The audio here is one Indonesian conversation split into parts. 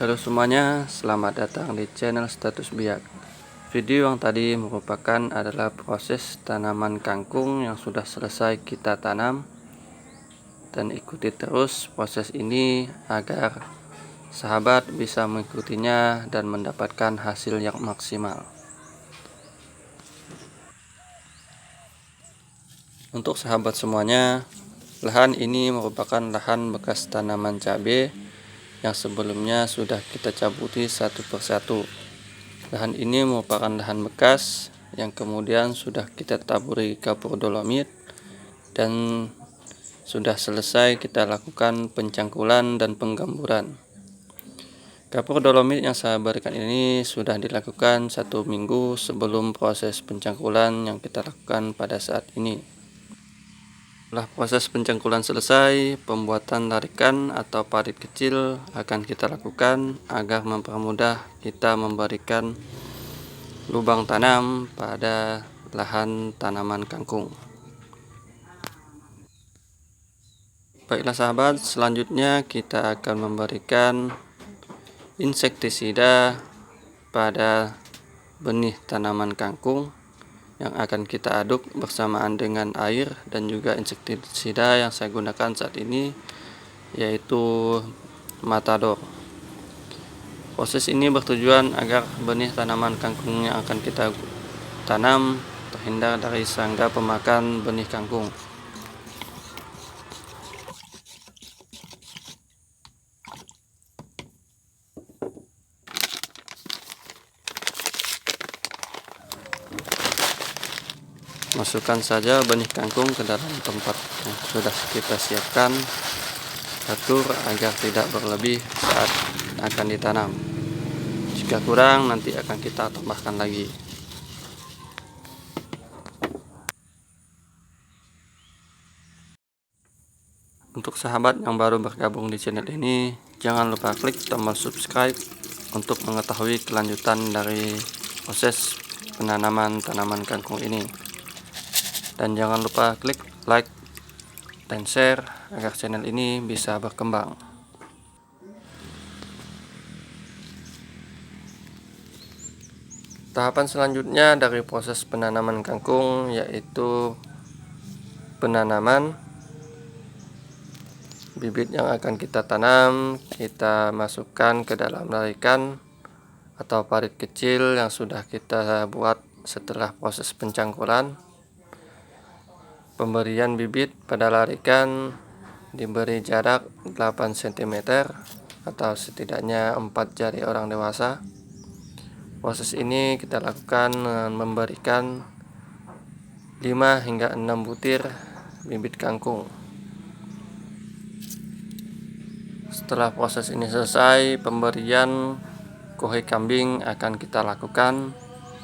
Halo semuanya, selamat datang di channel Status Biak. Video yang tadi merupakan adalah proses tanaman kangkung yang sudah selesai kita tanam, dan ikuti terus proses ini agar sahabat bisa mengikutinya dan mendapatkan hasil yang maksimal. Untuk sahabat semuanya, lahan ini merupakan lahan bekas tanaman cabai yang sebelumnya sudah kita cabuti satu persatu. Lahan ini merupakan lahan bekas yang kemudian sudah kita taburi kapur dolomit dan sudah selesai kita lakukan pencangkulan dan penggamburan. Kapur dolomit yang saya berikan ini sudah dilakukan 1 minggu sebelum proses pencangkulan yang kita lakukan pada saat ini. Setelah proses pencangkulan selesai, pembuatan tarikan atau parit kecil akan kita lakukan agar mempermudah kita memberikan lubang tanam pada lahan tanaman kangkung. Baiklah sahabat, selanjutnya kita akan memberikan insektisida pada benih tanaman kangkung yang akan kita aduk bersamaan dengan air, dan juga insektisida yang saya gunakan saat ini yaitu Matador. Proses ini bertujuan agar benih tanaman kangkung yang akan kita tanam terhindar dari serangga pemakan benih kangkung. Masukkan saja benih kangkung ke dalam tempat yang sudah kita siapkan, atur agar tidak berlebih saat akan ditanam. Jika kurang, nanti akan kita tambahkan lagi. Untuk sahabat yang baru bergabung di channel ini, jangan lupa klik tombol subscribe untuk mengetahui kelanjutan dari proses penanaman tanaman kangkung ini. Dan jangan lupa klik like dan share agar channel ini bisa berkembang. Tahapan selanjutnya dari proses penanaman kangkung yaitu penanaman bibit yang akan kita tanam. Kita masukkan ke dalam larikan atau parit kecil yang sudah kita buat setelah proses pencangkulan. Pemberian bibit pada larikan diberi jarak 8 cm atau setidaknya 4 jari orang dewasa. Proses ini kita lakukan dengan memberikan 5 hingga 6 butir bibit kangkung. Setelah proses ini selesai, pemberian kohei kambing akan kita lakukan,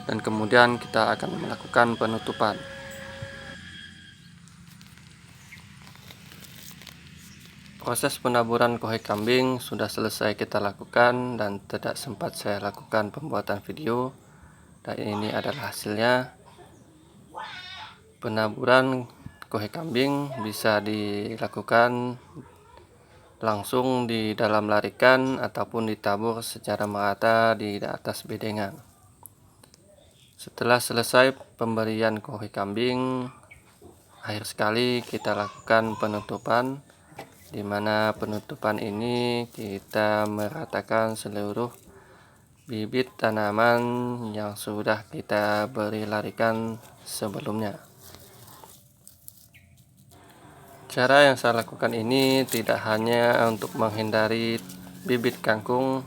dan kemudian kita akan melakukan penutupan. Proses penaburan kohei kambing sudah selesai kita lakukan dan tidak sempat saya lakukan pembuatan video, dan ini adalah hasilnya. Penaburan kohei kambing bisa dilakukan langsung di dalam larikan ataupun ditabur secara merata di atas bedengan. Setelah selesai pemberian kohei kambing, akhir sekali kita lakukan penutupan, di mana penutupan ini kita meratakan seluruh bibit tanaman yang sudah kita beri larikan sebelumnya. Cara yang saya lakukan ini tidak hanya untuk menghindari bibit kangkung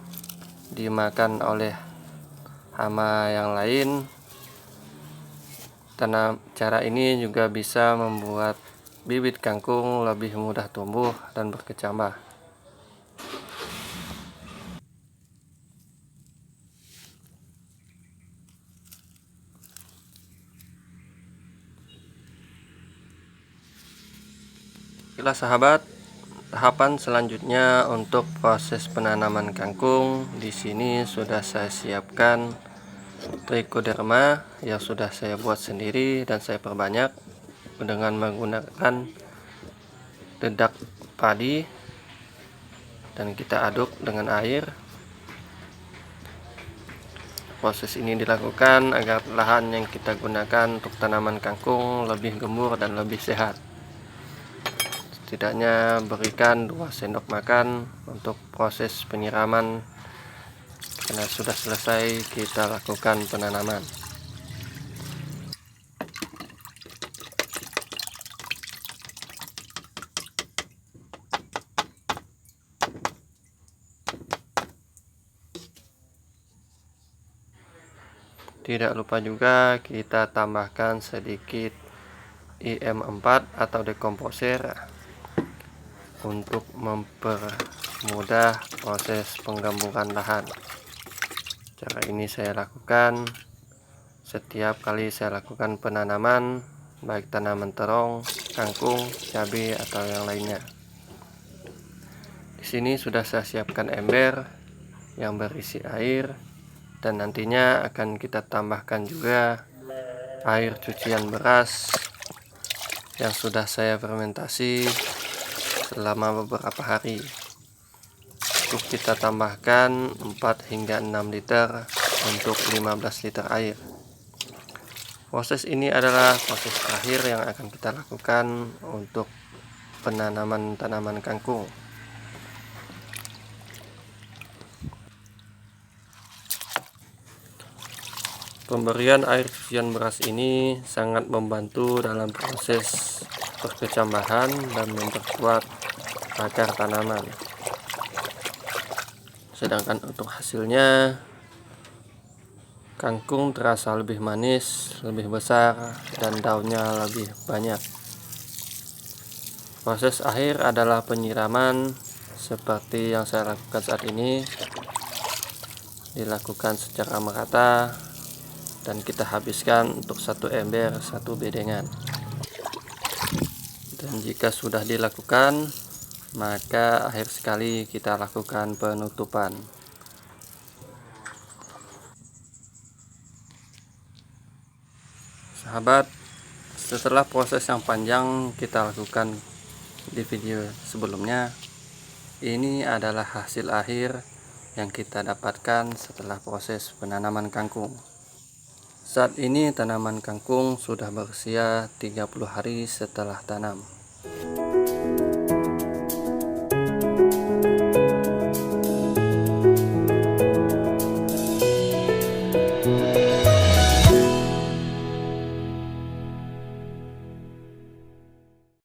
dimakan oleh hama yang lain, cara ini juga bisa membuat bibit kangkung lebih mudah tumbuh dan berkecambah. Baiklah sahabat, tahapan selanjutnya untuk proses penanaman kangkung di sini sudah saya siapkan trichoderma yang sudah saya buat sendiri dan saya perbanyak dengan menggunakan dedak padi, dan kita aduk dengan air Proses ini dilakukan agar lahan yang kita gunakan untuk tanaman kangkung lebih gembur dan lebih sehat. Setidaknya berikan 2 sendok makan untuk proses penyiraman. Karena sudah selesai, kita lakukan penanaman. Tidak lupa juga kita tambahkan sedikit IM4 atau dekomposer untuk mempermudah proses penggemburan lahan. Cara ini saya lakukan setiap kali saya lakukan penanaman, baik tanaman terong, kangkung, cabai atau yang lainnya. Di sini sudah saya siapkan ember yang berisi air, dan nantinya akan kita tambahkan juga air cucian beras yang sudah saya fermentasi selama beberapa hari. Cukup kita tambahkan 4 hingga 6 liter untuk 15 liter air. Proses ini adalah proses terakhir yang akan kita lakukan untuk penanaman tanaman kangkung. Pemberian air cucian beras ini sangat membantu dalam proses perkecambahan dan memperkuat akar tanaman. Sedangkan untuk hasilnya, kangkung terasa lebih manis, lebih besar, dan daunnya lebih banyak. Proses akhir adalah penyiraman seperti yang saya lakukan saat ini. Dilakukan secara merata dan kita habiskan untuk 1 ember 1 bedengan. Dan jika sudah dilakukan, maka akhir sekali kita lakukan penutupan. Sahabat, setelah proses yang panjang kita lakukan di video sebelumnya, ini adalah hasil akhir yang kita dapatkan setelah proses penanaman kangkung. Saat ini tanaman kangkung sudah berusia 30 hari setelah tanam.